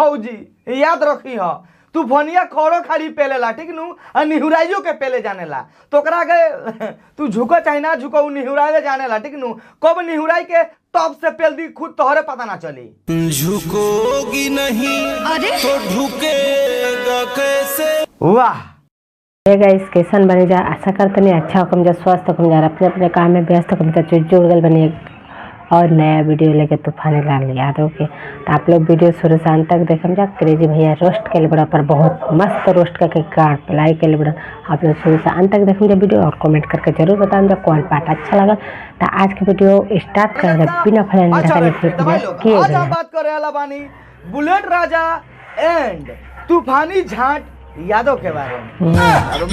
भौजी याद रखी हो तू फोनिया खौरो खाली पेलेला ठीक नु और निहुराइयो के पेले जानेला तो ओकरा के तू झुको चाहे ना झुको निहुराइले जानेला ठीक नु कब निहुराई के टॉप से पेल दी खुद तोहरे पता ना चली। झुकोगी नहीं तो झुकेगा कैसे। वाह गाइस कैसन बने जा आशा करते नहीं अच्छा हुक्म जा स्वस्थ हुक्म जा अपने अपने काम में व्यस्त हुक्म जा जुड़ गल बनी और नया वीडियो लेके तूफानी लाल यादव के तो आप लोग वीडियो शुरू से अंत तक देखम जा। क्रेजी भैया रोस्ट के लिए बड़ा पर बहुत मस्त रोस्ट करके कार्ड प्लाई के लिए बड़ा आप लोग शुरू से अंत तक देखम जा वीडियो और कमेंट करके जरूर बताएं जा कौन पार्ट अच्छा लगा। तो आज की वीडियो स्टार्ट कर दे बिना बात करे वाला बानी बुलेट राजा एंड तूफानी झाट यादव के बारे में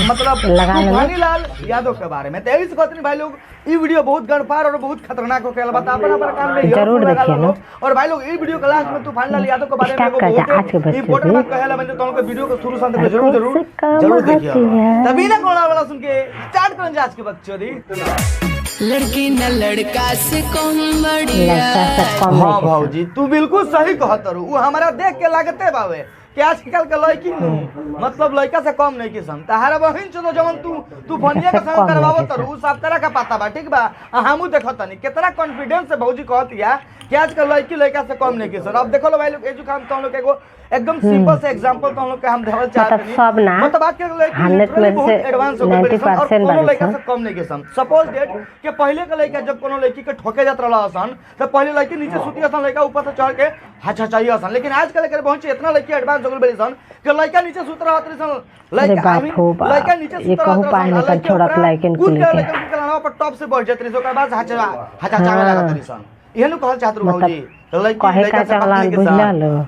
मतलब तूफानी लाल यादव के बारे में तेईस कहते भाई लोग ये वीडियो बहुत गड़फार और बहुत खतरनाक हो गया बता अपना काम में जरूर देखिए ना। और भाई लोग ये वीडियो के लास्ट में तूफानी लाल यादव के बारे में बहुत इंपॉर्टेंट बात कहेला मैंने तो उनके वीडियो को शुरू से अंत तक जरूर देखिए तभी ना कोना वाला सुन के स्टार्ट करन आज के बकचोदी। लड़की न लड़का से कौन बढ़िया। हां भौजी तू बिल्कुल सही कहत रू वो हमारा देख के लागते बावे कि आजकल के लड़की मतलब लड़का से कम नहीं किस्म तहारा बहिन चलो जवन तू फनिया के संग करवावो त उ सब तरह का पता बा ठीक बा हमहू देखत नहीं कितना कॉन्फिडेंस से भौजी कहतिया कि आजकल लड़की लड़का से कम नहीं किस्म। अब देखो लो भाई लोग एजू काम तो हम लोग एगो एकदम सिंपल से एग्जांपल तो हम लोग के हम देवल चाहते हैं सब ना मतलब बात के लड़की बहुत एडवांस हो गई और कोनो लड़का से कम नहीं किस्म। सपोज दैट कि पहले के लड़का जब कोनो लड़की के ठोके जात रहला हसन तो पहले लड़की नीचे सुती हसन लड़का ऊपर से चढ़ के अच्छा चाहिए हसन लेकिन आजकल के पहुंच इतना लड़की एडवांस हो गई बड़ी सन कि लड़का नीचे सुत रहत सन लड़का नीचे सुत रहत सन छोड़त लाइकन के लेके पर टॉप से बढ़ जात रही ओकर बाद हाचा चावे लागत रही सन एहनु कहल चाहत रहो भौजी तो लड़का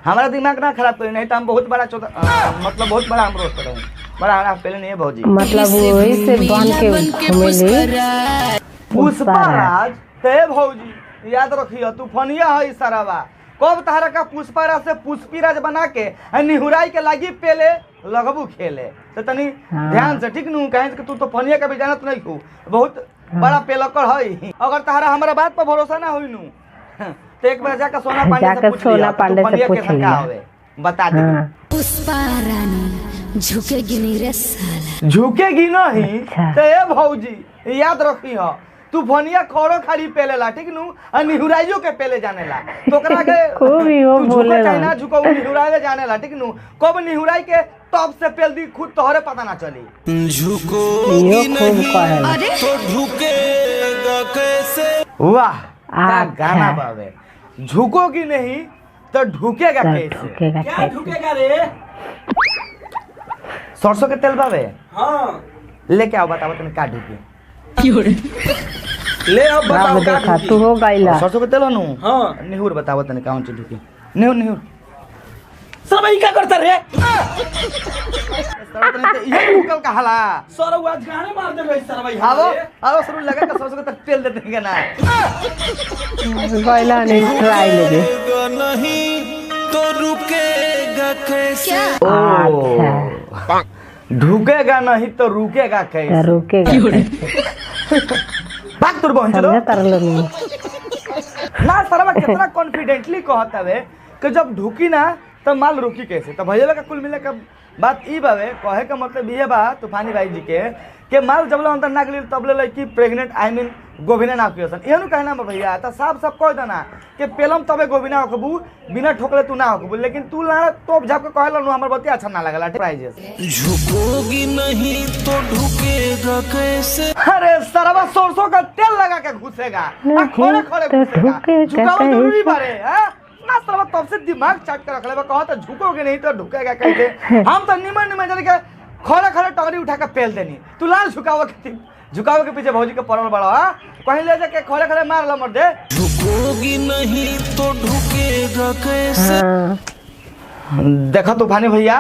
हमारा दिमाग ना खराब करे नहीं तो हम बहुत बड़ा मतलब बहुत बड़ा हम रोस्ट कर रहे हैं बड़ा हमारा पहले नहीं है भौजी मतलब वही से बन के घूमेली पुष्पाराज ते भौजी याद रखियो तू फनिया है इशारावा कब तहरा का पुष्पाराज से पुष्पीराज बना के निहुराई के लागी पेले लगबू खेले तो तनी ध्यान से ठीक नु कहे कि तू तो फनिया का भी जानत नहीं तू बहुत बड़ा पेलकर है अगर तहरा हमारा बात पर भरोसा ना होई नु तो एक बार जाकर सोना पांडे से पूछ लिया बता दे पुष्पा रानी झुकेगी नहीं रे साला झुकेगी नहीं तो ए भौजी याद रखी हो तू फनिया खौरो खाली पेलेला ठीक नु और निहुराइयो के पेले जानेला तो ओकरा के बोले ना झुको निहुराइले जानेला ठीक नु कब निहुराई के टॉप से पेल दी खुद तोहरे पता ना चली। झुकोगी नहीं तो झुकेगा कैसे। वाह क्या गाना बावे झुकोगी नहीं तो ढुकेगा कैसे क्या ढुकेगा रे सरसों के तेल बावे हां लेके आओ बताओ तने का ढुके ले अब बताओ देखा तू हो गइला सरसों के तेल नु हां निहुर बताओ तने कौन चीज ढुके निहुर सब ई का करता रे सरव तने ये मुकल का हला सरव आज गाने मार दे भाई सरव आओ सरव लगा के सरसों के तेल देते हैं ना गइला नहीं ट्राई लेगे नहीं तो रुकेगा कैसे। अच्छा ढुकेगा नहीं तो रुकेगा कैसे बात तुर बहन चलो ना सरवा कितना कॉन्फिडेंटली कहत हवे कि जब ढुकी ना तो माल रुकी कैसे तो भैया का कुल मिले का बात ई बावे कहे का मतलब ये बा तूफानी भाई जी के माल जब ले अंदर ना गली तब ले लड़की प्रेग्नेंट आई मीन गोविना ना क्वेश्चन एहनु कहना भैया तो साफ साफ कह देना कि पेलम तबे गोविना होकबू बिना ठोकले तू ना होकबू लेकिन तू लाड़ा तोप झाप के कहला नु हमर बती अच्छा ना लागला प्राइजेस। झुकोगी नहीं तो ढुकेगा कैसे। अरे सरवा सरसों का तेल लगा के घुसेगा खड़े खड़े घुसेगा झुकाओ जरूरी बारे हां ना सरवा तब से दिमाग चाट के रखले बा कहत झुकोगे नहीं तो ढुकेगा कैसे। हम तो निमन जाने के खड़े खड़े टंगड़ी उठा के पेल देनी तू लाल झुकाव के पीछे भौजी के पड़ल बड़ा हां कहीं ले जाके खड़े खड़े मार ला मर दे। झुकोगी नहीं तो ढुकेगा कैसे। देखो तूफानी भैया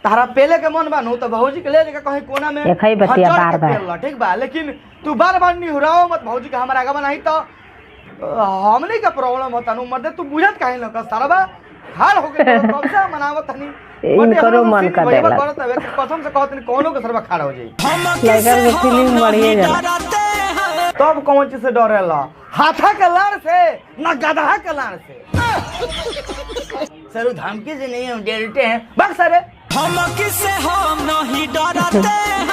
तारा पेले के मन बानू तो भौजी के ले जाके कहीं कोना में देखई बतिया बार-बार ठीक बा लेकिन तू बार-बार निहुराओ मत भौजी के हमारा आगे नहीं तो हमने का प्रॉब्लम होता नु मर्दे तू बुझत काहे न का सरबा हाल हो गए कब से मनावत हनी इनकरो मन का देला कसम से कहत नहीं कोनो के सरबा खड़ा हो जाई लेकर के फीलिंग बढ़िया जा तब कौन चीज से डरेला हाथा के लाड़ से ना गधा के लाड़ से। सर धमकी से नहीं हम डरते हैं बस सर हम किसे हम नहीं डरते हैं,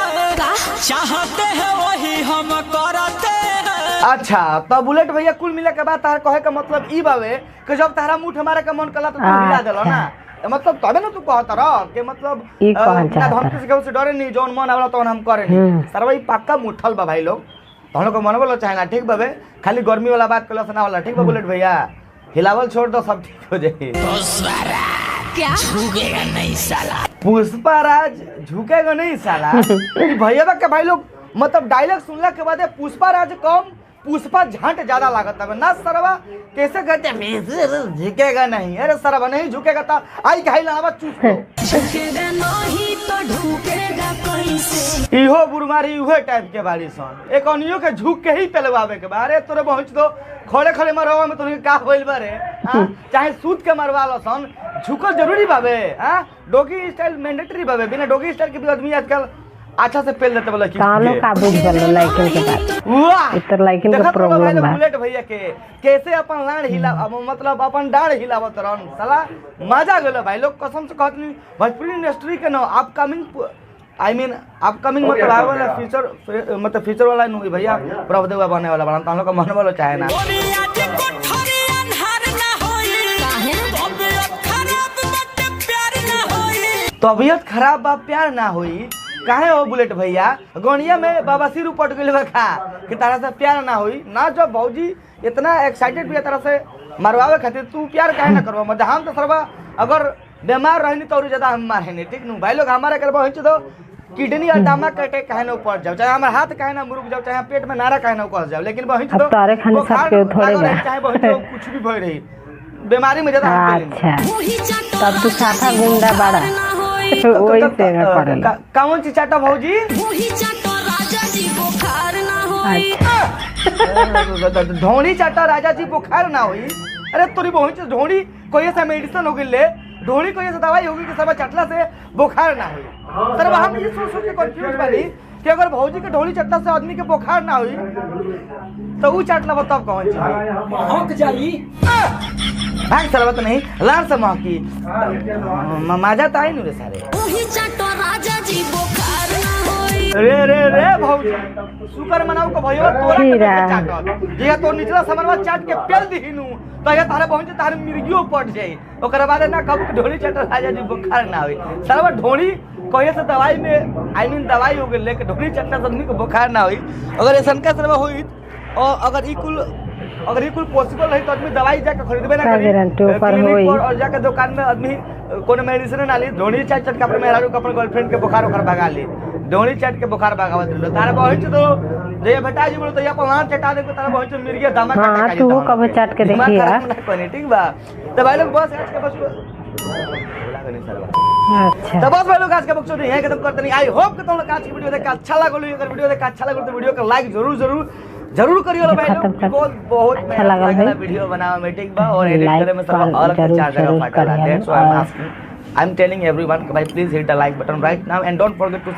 चाहते हैं वही हम करते हैं। अच्छा तो बुलेट भैया कुल मिला के बाद तार कहे का मतलब ई बावे कि जब तारा मुठ हमारे का मन कला तो तू हिला देलो ना मतलब तबे ना तू कहत रह के मतलब ई कहल ना धमकी से केहू से डरे नहीं जौन मन आवला तौन हम करे नहीं सर भाई पक्का मुठल बा भाई लोग तो हम लोग को मन बोलो चाहे ना ठीक बाबे खाली गर्मी वाला बात कलो ना वाला ठीक बा बुलेट भैया हिलावल छोड़ दो सब ठीक हो जाए क्या झुकेगा नहीं साला। पुष्पाराज झुकेगा नहीं साला भैया के भाई लोग मतलब डायलॉग सुनला के बाद पुष्पाराज कम पुष्पा झांट ज्यादा लागत है ना सरवा कैसे कहते हैं झुकेगा नहीं अरे सरवा नहीं झुकेगा तो आई कहीं लावा चुप झुकेगा नहीं तो ढूकेगा कैसे इहो बुरमारी उहे टाइप के बारी सन एक अनियो के झुक के ही पेलवावे के बारे तोरे पहुंच दो खड़े खड़े मरवा में तोने का होइल बारे चाहे सूत के मरवा लो सन झुकल जरूरी बाबे हां डोगी स्टाइल मैंडेटरी बाबे बिना डोगी स्टाइल के भी आदमी आजकल अच्छा से पेल देते बोला कि कालो का बुझ गलो लाइकिन के बात वाह इतर लाइकिन के प्रॉब्लम बा बुलेट भैया के कैसे अपन लाड़ हिला मतलब अपन डाढ़ हिलावत रहन साला मजा गेलो भाई लोग कसम से कहतनी भोजपुरी इंडस्ट्री के नो अपकमिंग आई मीन अपकमिंग मतलब आने वाला फ्यूचर मतलब फ्यूचर वाला नु भैया प्रभुदेवा बने वाला बड़ा हम लोग का मन वाला चाहे ना तबीयत खराब बा प्यार ना होई काहे हो बुलेट भैया गोनिया में बाबा सिर उपट गइल बा खा कि तारा से प्यार ना होई ना जब भौजी इतना एक्साइटेड भी तरह से मरवावे खातिर तू प्यार काहे ना करवा मतलब हम तो सरवा अगर बीमार रहनी तो और ज्यादा हम मारे नहीं ठीक नु भाई लोग हमारे करबो हिच दो किडनी और दामा कटे काहे ना ऊपर जाओ चाहे हमारा हाथ काहे ना मुरुक जाओ चाहे पेट में नारा काहे ना उकस जाओ लेकिन बहुत अब तारे खाने सब के थोड़े बा चाहे बहुत कुछ भी भय रही बीमारी में ज्यादा अच्छा तब तू साथा गुंडा बड़ा वही से ना पड़ेला कौन सी चाटा भौजी ढोणी चाटा राजा जी बुखार ना हुई अरे तोरी बहुत ढोणी कोई ऐसा मेडिसिन हो गई ले ढोणी कोई ऐसा दवाई होगी कि सब चटला से बुखार ना हुई सर हम ये सोच के कंफ्यूज बानी कि अगर भौजी के ढोणी चटला से आदमी के बुखार ना हुई तो वो चाटला बताओ कौन सी हक जाई भाग सर बात नहीं लार से महकी मजा तो आई नु रे सारे रे रे रे भौजी शुक्र मनाऊ को भयो तोरा के चाटल जे तो निचला समनवा चाट के पेल दिहिनु तो ये तारे पहुंचे तारे मिर्गियो पट जाई ओकर बाद ना कब ढोली चटल राजा जी बुखार ना होई सरवा ढोली कोई से दवाई में आई मीन दवाई हो गई लेके ढोली चटल आदमी को बुखार ना होई अगर ऐसन का सरवा होई और अगर ई कुल पॉसिबल है तो आदमी दवाई जाके खरीदबे ना करी और जाके दुकान में आदमी कोनो मेडिसिन ना ली ढोली चाट चाट के अपने मेहरारू के अपन गर्लफ्रेंड के बुखार ओखर भगा ली ढोली चाट के बुखार भगावत रहो तारे बहुत तो जे बेटा जी बोलो तो या पवान चटा दे तारे बहुत मिर्गिया दामा काटा हां तू कब चाट के देखी यार ठीक बा तो भाई लोग बस आज के बस अच्छा तो बस भाई लोग आज का बक्सो यहीं खत्म करते नहीं आई होप कि तुम लोग आज की वीडियो देख के अच्छा लागल अगर वीडियो देख के अच्छा लागल तो वीडियो को लाइक जरूर करियो भाई लोग बहुत अच्छा लगा भाई वीडियो बनावे में ठीक बा और एडिट करे में सब अलग चार जगह फाटल है so I am telling everyone भाई please hit the like button right now and don't forget two